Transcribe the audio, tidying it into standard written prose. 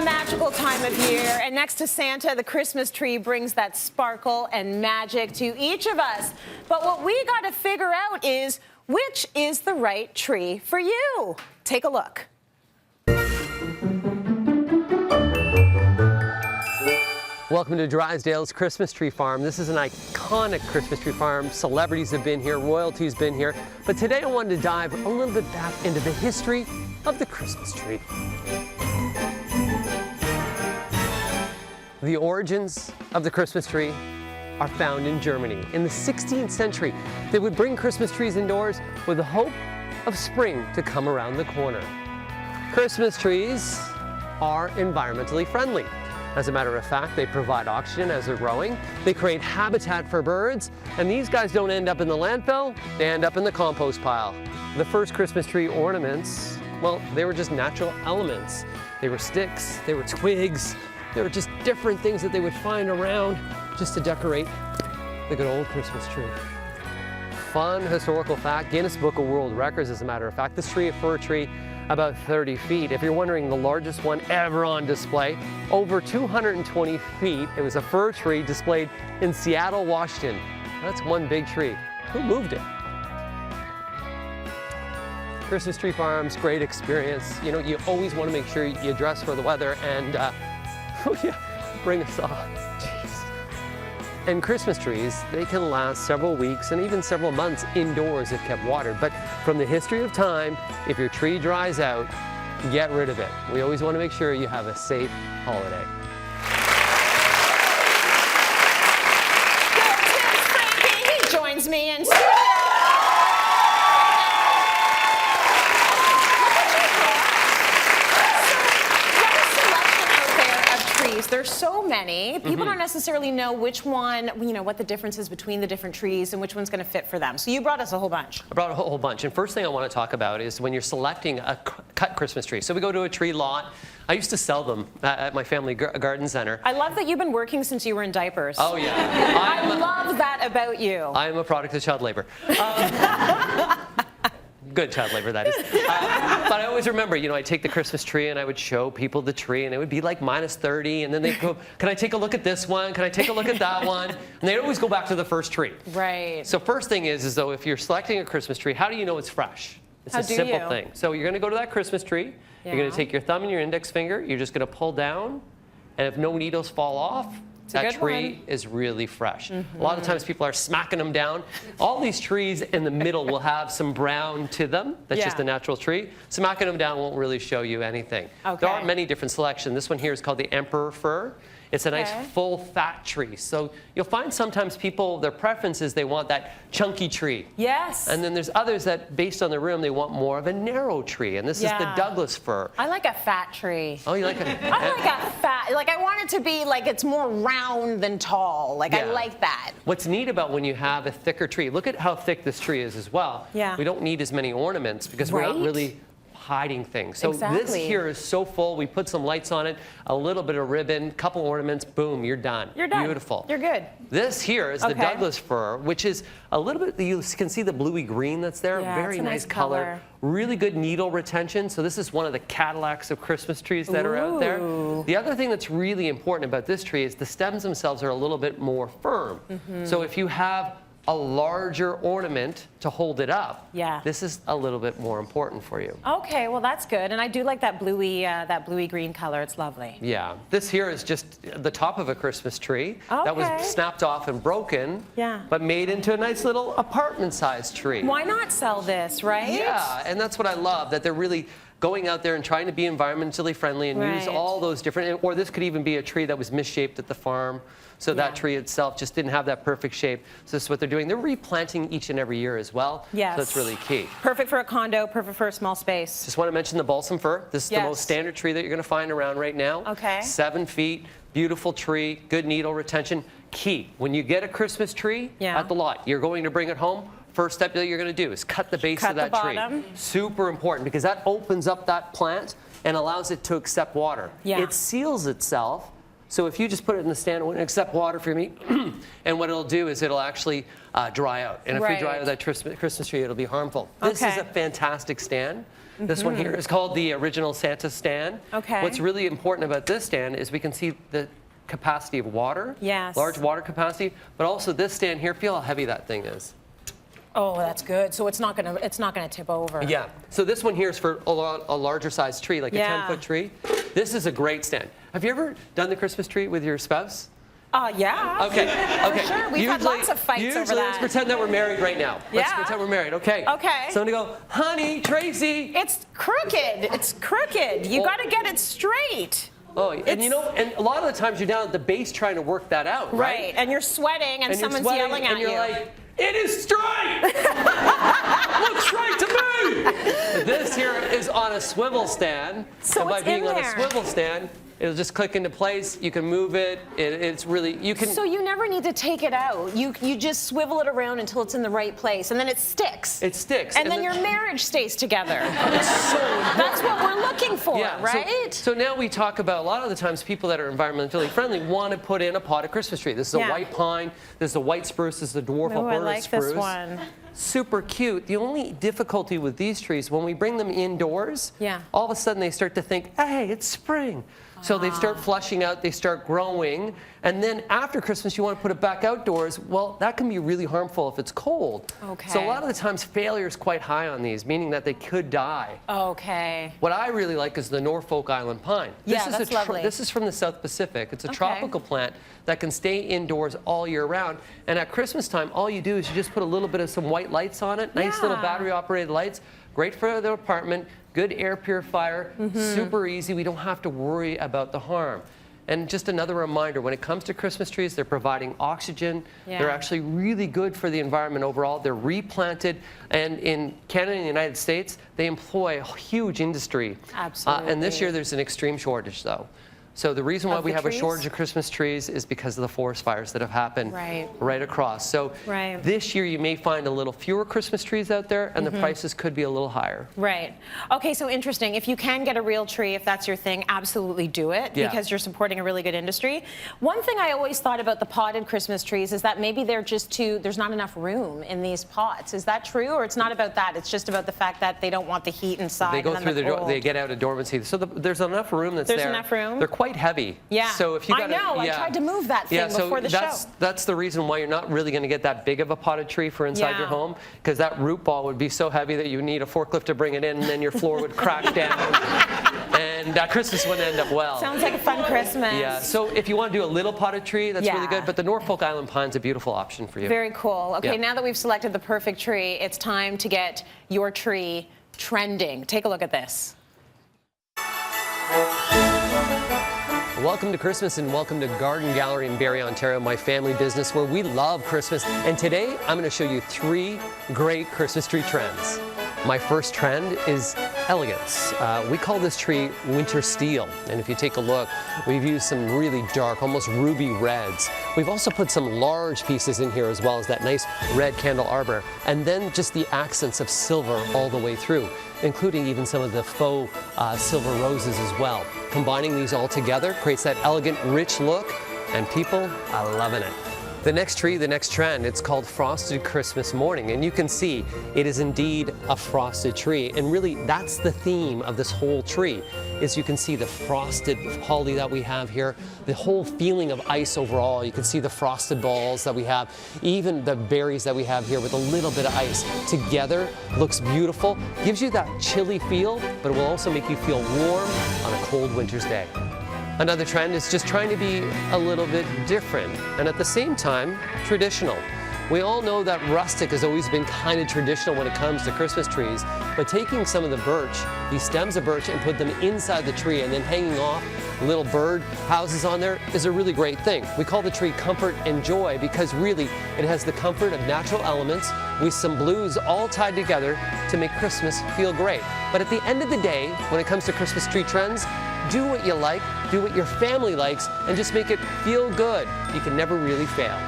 magical time of year, and next to Santa, the Christmas tree brings that sparkle and magic to each of us. But what we got to figure out is, which is the right tree for you? Take a look. Welcome to Drysdale's Christmas Tree Farm. This is an iconic Christmas tree farm. Celebrities have been here, royalty's been here. But today I wanted to dive a little bit back into the history of the Christmas tree. The origins of the Christmas tree are found in Germany. In the 16th century, they would bring Christmas trees indoors with the hope of spring to come around the corner. Christmas trees are environmentally friendly. As a matter of fact, they provide oxygen as they're growing, they create habitat for birds, and these guys don't end up in the landfill, they end up in the compost pile. The first Christmas tree ornaments, well, they were just natural elements. They were sticks, they were twigs, they were just different things that they would find around just to decorate the good old Christmas tree. Fun historical fact, Guinness Book of World Records, as a matter of fact, this tree, a fir tree, about 30 feet. If you're wondering, the largest one ever on display, over 220 feet. It was a fir tree displayed in Seattle, Washington. That's one big tree. Who moved it? Christmas tree farms, great experience. You know, you always want to make sure you dress for the weather and, oh yeah, bring us all. And Christmas trees, they can last several weeks and even several months indoors if kept watered. But from the history of time, if your tree dries out, get rid of it. We always want to make sure you have a safe holiday. Frankie, he joins me in studio. There's so many. People don't necessarily know which one, you know, what the difference is between the different trees and which one's going to fit for them. So you brought us a whole bunch. I brought a whole bunch. And first thing I want to talk about is when you're selecting a cut Christmas tree. So we go to a tree lot. I used to sell them at my family garden center. I love that you've been working since you were in diapers. Oh, yeah. I love that about you. I am a product of child labor. Good child labor, that is. But I always remember, you know, I'd take the Christmas tree and I would show people the tree and it would be like -30, and then they'd go, can I take a look at this one? Can I take a look at that one? And they'd always go back to the first tree. Right. So first thing is though, if you're selecting a Christmas tree, how do you know it's fresh? It's a simple thing. So you're gonna go to that Christmas tree, you're gonna take your thumb and your index finger, you're just gonna pull down, and if no needles fall off, that tree is really fresh. A lot of times people are smacking them down. All these trees in the middle will have some brown to them. That's just a natural tree. Smacking them down won't really show you anything. There are many different selections. This one here is called the Emperor Fir. It's a nice full fat tree. So you'll find sometimes people, their preference is they want that chunky tree. Yes. And then there's others that, based on the room, they want more of a narrow tree. And this is the Douglas fir. I like a fat tree. Oh, you like it? I like a fat, like I want it to be like it's more round than tall. Like I like that. What's neat about when you have a thicker tree, look at how thick this tree is as well. Yeah. We don't need as many ornaments because we're not really hiding things. So this here is so full. We put some lights on it, a little bit of ribbon, couple ornaments, boom, you're done. You're done. Beautiful. You're good. This here is the Douglas fir, which is a little bit, you can see the bluey green that's there. Very nice color. Really good needle retention. So this is one of the Cadillacs of Christmas trees that are out there. The other thing that's really important about this tree is the stems themselves are a little bit more firm. So if you have a larger ornament to hold it up, this is a little bit more important for you. Okay, well that's good, and I do like that bluey green color. It's lovely. Yeah, this here is just the top of a Christmas tree that was snapped off and broken, but made into a nice little apartment-sized tree. Why not sell this, right? Yeah, and that's what I love, that they're really going out there and trying to be environmentally friendly and use all those different, or this could even be a tree that was misshaped at the farm. So that tree itself just didn't have that perfect shape. So this is what they're doing. They're replanting each and every year as well. Yes. So that's really key. Perfect for a condo, perfect for a small space. Just want to mention the balsam fir. This is the most standard tree that you're going to find around right now. 7 feet, beautiful tree, good needle retention. Key, when you get a Christmas tree at the lot, you're going to bring it home. First step that you're going to do is cut the base of that tree. Super important because that opens up that plant and allows it to accept water. It seals itself. So if you just put it in the stand, it wouldn't accept water from me. And what it'll do is it'll actually dry out. And if we dry out that Christmas tree, it'll be harmful. This is a fantastic stand. This one here is called the original Santa stand. Okay. What's really important about this stand is we can see the capacity of water, yes, large water capacity, but also this stand here, feel how heavy that thing is. Oh, that's good. So it's not gonna tip over. Yeah. So this one here is for a larger size tree, like a 10-foot tree. This is a great stand. Have you ever done the Christmas tree with your spouse? Yeah. Okay. Okay. For sure. We've had lots of fights over that. Let's pretend that we're married right now. Let's pretend we're married. Okay. Okay. So I'm gonna go, honey, Tracy. It's crooked. It's crooked. You got to get it straight. Oh, and you know, and a lot of the times you're down at the base trying to work that out, right? Right. And you're sweating, and someone's yelling at you. And you're like, it is straight! Looks straight to me! This here is on a swivel stand. So and by what's being in on there? a swivel stand, it'll just click into place. You can move it. It's really, you can. So you never need to take it out. You just swivel it around until it's in the right place, and then it sticks. It sticks. And then your marriage stays together. It's so important. That's what we're looking for, Yeah, right? So now we talk about, a lot of the times people that are environmentally friendly want to put in a potted Christmas tree. This is a white pine, this is a white spruce, this is a dwarf Alberta I like spruce. this one. Super cute. The only difficulty with these trees, when we bring them indoors, all of a sudden they start to think, hey, it's spring. So they start flushing out, they start growing, and then after Christmas you want to put it back outdoors. Well, that can be really harmful if it's cold. Okay. So a lot of the times failure is quite high on these, meaning that they could die. Okay. What I really like is the Norfolk Island pine. That's lovely. This is from the South Pacific. It's a tropical plant that can stay indoors all year round. And at Christmas time, all you do is you just put a little bit of some white lights on it, nice little battery-operated lights, great for the apartment, good air purifier, super easy. We don't have to worry about the harm. And just another reminder, when it comes to Christmas trees, they're providing oxygen. They're actually really good for the environment overall. They're replanted. And in Canada and the United States, they employ a huge industry. Absolutely. And this year, there's an extreme shortage, though. So the reason why we have a shortage of Christmas trees is because of the forest fires that have happened right across. So this year you may find a little fewer Christmas trees out there, and the prices could be a little higher. Right. Okay, so interesting. If you can get a real tree, if that's your thing, absolutely do it, because you're supporting a really good industry. One thing I always thought about the potted Christmas trees is that maybe they're just there's not enough room in these pots. Is that true, or it's not about that? It's just about the fact that they don't want the heat inside. They go through they get out of dormancy. So there's enough room that's there. There's enough room? They're quite heavy. Yeah. So if you I know. I tried to move that thing before the show. That's the reason why you're not really going to get that big of a potted tree for inside your home, because that root ball would be so heavy that you need a forklift to bring it in, and then your floor would crack down. And Christmas wouldn't end up well. Sounds like a fun Christmas. Yeah. So if you want to do a little potted tree, that's really good. But the Norfolk Island pine's a beautiful option for you. Very cool. Okay, now that we've selected the perfect tree, it's time to get your tree trending. Take a look at this. Welcome to Christmas and welcome to Garden Gallery in Barrie, Ontario, my family business where we love Christmas. And today I'm going to show you 3 great Christmas tree trends. My first trend is elegance. We call this tree winter steel. And if you take a look, we've used some really dark, almost ruby reds. We've also put some large pieces in here as well as that nice red candle arbor. And then just the accents of silver all the way through, including even some of the faux silver roses as well. Combining these all together creates that elegant, rich look, and people are loving it. The next tree, the next trend, it's called Frosted Christmas Morning, and you can see it is indeed a frosted tree, and really that's the theme of this whole tree, is you can see the frosted holly that we have here, the whole feeling of ice overall. You can see the frosted balls that we have, even the berries that we have here with a little bit of ice. Together, looks beautiful, gives you that chilly feel, but it will also make you feel warm on a cold winter's day. Another trend is just trying to be a little bit different and at the same time traditional. We all know that rustic has always been kind of traditional when it comes to Christmas trees, but taking some of the birch, these stems of birch, and put them inside the tree and then hanging off little bird houses on there is a really great thing. We call the tree Comfort and Joy because really it has the comfort of natural elements with some blues all tied together to make Christmas feel great. But at the end of the day, when it comes to Christmas tree trends, do what you like, do what your family likes, and just make it feel good. You can never really fail.